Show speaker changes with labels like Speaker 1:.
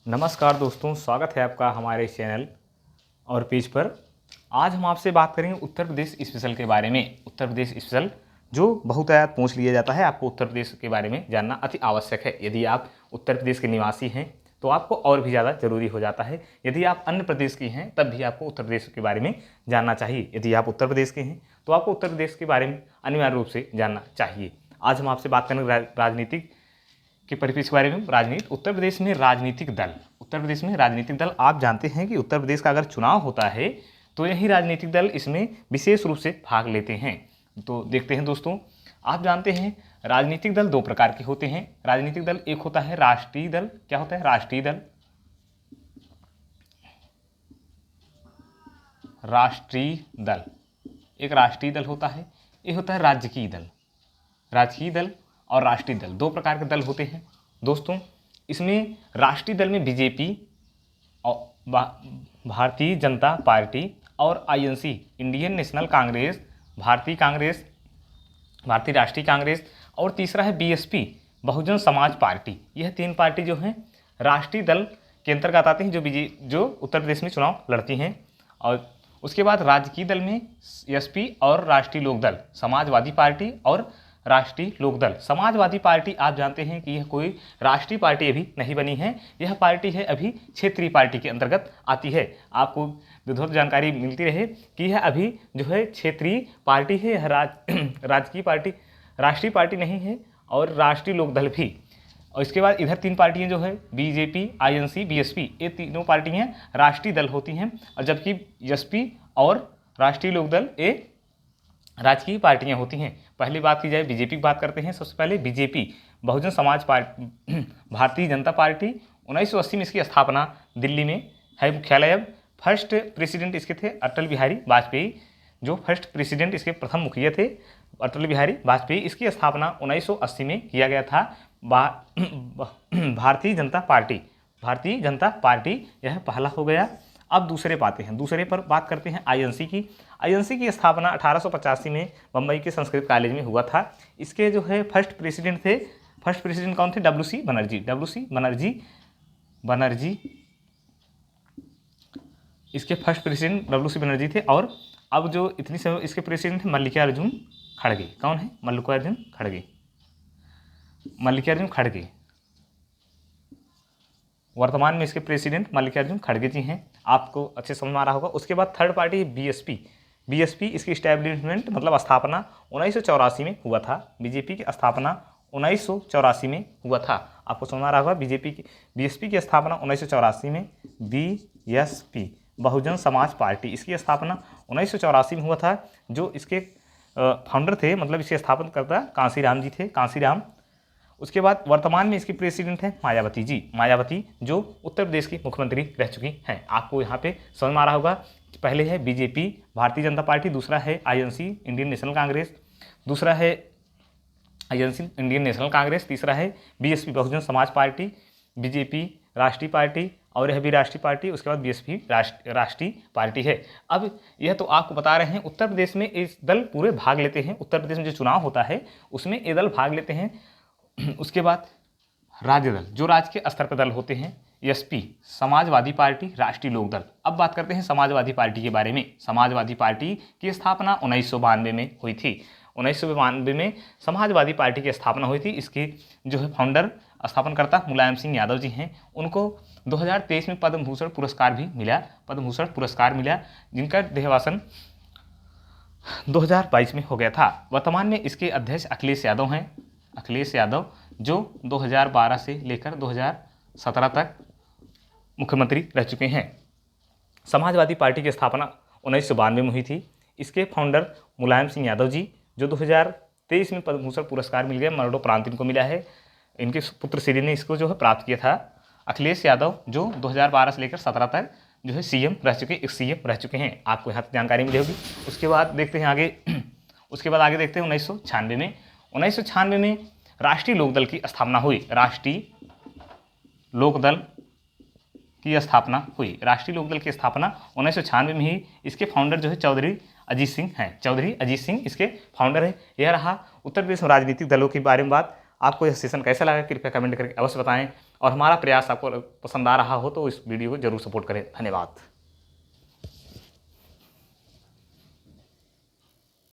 Speaker 1: नमस्कार दोस्तों, स्वागत है आपका हमारे चैनल और पेज पर। आज हम आपसे बात करेंगे उत्तर प्रदेश स्पेशल के बारे में। उत्तर प्रदेश स्पेशल जो बहुतायत पूछ लिया जाता है, आपको उत्तर प्रदेश के बारे में जानना अति आवश्यक है। यदि आप उत्तर प्रदेश के निवासी हैं तो आपको और भी ज़्यादा जरूरी हो जाता है। यदि आप अन्य प्रदेश की हैं तब भी आपको उत्तर प्रदेश के बारे में जानना चाहिए। यदि आप उत्तर प्रदेश के हैं तो आपको उत्तर प्रदेश के बारे में अनिवार्य रूप से जानना चाहिए। आज हम आपसे बात करेंगे राजनीतिक के परिप्रेक्ष्य के बारे में। राजनीति, उत्तर प्रदेश में राजनीतिक दल। उत्तर प्रदेश में राजनीतिक दल, आप जानते हैं कि उत्तर प्रदेश का अगर चुनाव होता है तो यही राजनीतिक दल इसमें विशेष रूप से भाग लेते हैं। तो देखते हैं दोस्तों, आप जानते हैं राजनीतिक दल दो प्रकार के होते हैं। राजनीतिक दल एक होता है राष्ट्रीय दल। क्या होता है? राष्ट्रीय दल। राष्ट्रीय दल एक राष्ट्रीय दल होता है। एक होता है राजकीय दल। राजकीय दल और राष्ट्रीय दल दो प्रकार के दल होते हैं दोस्तों। इसमें राष्ट्रीय दल में बीजेपी और भारतीय जनता पार्टी और आईएनसी, इंडियन नेशनल कांग्रेस, भारतीय कांग्रेस, भारतीय राष्ट्रीय कांग्रेस और तीसरा है बीएसपी, बहुजन समाज पार्टी। यह तीन पार्टी जो हैं राष्ट्रीय दल के अंतर्गत आती हैं, जो उत्तर प्रदेश में चुनाव लड़ती हैं। और उसके बाद राजकीय दल में एसपी और राष्ट्रीय लोकदल, समाजवादी पार्टी और राष्ट्रीय लोकदल। समाजवादी पार्टी आप जानते हैं कि यह कोई राष्ट्रीय पार्टी अभी नहीं बनी है। यह पार्टी है अभी क्षेत्रीय पार्टी के अंतर्गत आती है। आपको विधिवत जानकारी मिलती रहे कि यह अभी जो है क्षेत्रीय पार्टी है। यह राजकीय पार्टी, राष्ट्रीय पार्टी नहीं है। और राष्ट्रीय लोकदल भी। और इसके बाद इधर तीन पार्टियां जो है बीजेपी, आईएनसी, बीएसपी, ये तीनों पार्टियां राष्ट्रीय दल होती हैं। और जबकि एसपी और राष्ट्रीय लोकदल ये राजकीय पार्टियां होती हैं। पहली बात की जाए बीजेपी की बात करते हैं। सबसे पहले BJP, Bahujan Samaj party, Bharatiya Janata party. 1980 में इसकी स्थापना दिल्ली में है मुख्यालय। अब फर्स्ट प्रेसिडेंट इसके थे अटल बिहारी वाजपेयी, जो फर्स्ट प्रेसिडेंट इसके प्रथम मुखिया थे अटल बिहारी वाजपेयी। इसकी स्थापना 1980 में किया गया था। भारतीय जनता पार्टी, भारतीय जनता पार्टी यह पहला हो गया। अब दूसरे पाते हैं, दूसरे पर बात करते हैं आईएनसी की। आईएनसी की स्थापना 1885 में बम्बई के संस्कृत कॉलेज में हुआ था। इसके जो है फर्स्ट प्रेसिडेंट थे, फर्स्ट प्रेसिडेंट कौन थे? डब्ल्यूसी बनर्जी। डब्ल्यूसी बनर्जी इसके फर्स्ट प्रेसिडेंट डब्ल्यूसी बनर्जी थे। और अब जो इतनी समय इसके प्रेसिडेंट हैं मल्लिकार्जुन खड़गे। कौन है? मल्लिकार्जुन खड़गे। मल्लिकार्जुन खड़गे वर्तमान में इसके प्रेसिडेंट मल्लिकार्जुन खड़गे जी हैं। आपको अच्छे समझ में आ रहा होगा। उसके बाद थर्ड पार्टी है बीएसपी। बीएसपी इसकी इस्टेब्लिशमेंट मतलब स्थापना 1984 में हुआ था। बीजेपी की स्थापना 1984 में हुआ था। आपको समझ में आ रहा होगा। बीएसपी की स्थापना 1984 में। बीएसपी, बहुजन समाज पार्टी, इसकी स्थापना 1984 में हुआ था। जो इसके फाउंडर थे, मतलब इसके स्थापनकर्ता कांशीराम जी थे, कांशीराम। उसके बाद वर्तमान में इसकी प्रेसिडेंट है मायावती जी। मायावती जो उत्तर प्रदेश की मुख्यमंत्री रह चुकी हैं। आपको यहाँ पे समझ में आ रहा होगा। पहले है बीजेपी, भारतीय जनता पार्टी, दूसरा है आईएनसी, इंडियन नेशनल कांग्रेस, दूसरा है आईएनसी, इंडियन नेशनल कांग्रेस, तीसरा है BSP, Bahujan Samaj party, BJP राष्ट्रीय पार्टी और यह भी राष्ट्रीय पार्टी। उसके बाद बीएसपी राष्ट्रीय पार्टी है। अब यह तो आपको बता रहे हैं उत्तर प्रदेश में इस दल पूरे भाग लेते हैं। उत्तर प्रदेश में जो चुनाव होता है उसमें ये दल भाग लेते हैं। उसके बाद राज्य दल, जो राज्य के स्तर पर दल होते हैं, एसपी, समाजवादी पार्टी, राष्ट्रीय लोकदल। अब बात करते हैं समाजवादी पार्टी के बारे में। समाजवादी पार्टी की स्थापना 1992 में हुई थी। 1992 में समाजवादी पार्टी की स्थापना हुई थी। इसके जो है फाउंडर, स्थापनकर्ता मुलायम सिंह यादव जी हैं। उनको 2023 में पद्म भूषण पुरस्कार भी मिला, पद्म भूषण पुरस्कार मिला, जिनका देहवासन 2022 में हो गया था। वर्तमान में इसके अध्यक्ष अखिलेश यादव हैं। अखिलेश यादव जो 2012 से लेकर 2017 तक मुख्यमंत्री रह चुके हैं। समाजवादी पार्टी की स्थापना 1992 में हुई थी। इसके फाउंडर मुलायम सिंह यादव जी, जो 2023 में पद्म भूषण पुरस्कार मिल गया, मरणोपरांत इनको मिला है। इनके पुत्र श्री ने इसको जो है प्राप्त किया था। अखिलेश यादव जो 2012 से लेकर 17 तक जो है सीएम रह चुके हैं। आपको यहाँ तक जानकारी मिली होगी। उसके बाद देखते हैं आगे। उसके बाद आगे देखते हैं 1996 में राष्ट्रीय लोकदल की स्थापना हुई। राष्ट्रीय लोकदल की स्थापना हुई। राष्ट्रीय लोकदल की स्थापना 1996 में ही। इसके फाउंडर जो है चौधरी अजीत सिंह हैं। चौधरी अजीत सिंह इसके फाउंडर है। यह रहा उत्तर प्रदेश में राजनीतिक दलों के बारे में बात। आपको यह सेशन कैसा लगा कृपया कमेंट करके अवश्य बताएं। और हमारा प्रयास आपको पसंद आ रहा हो तो इस वीडियो को जरूर सपोर्ट करें। धन्यवाद।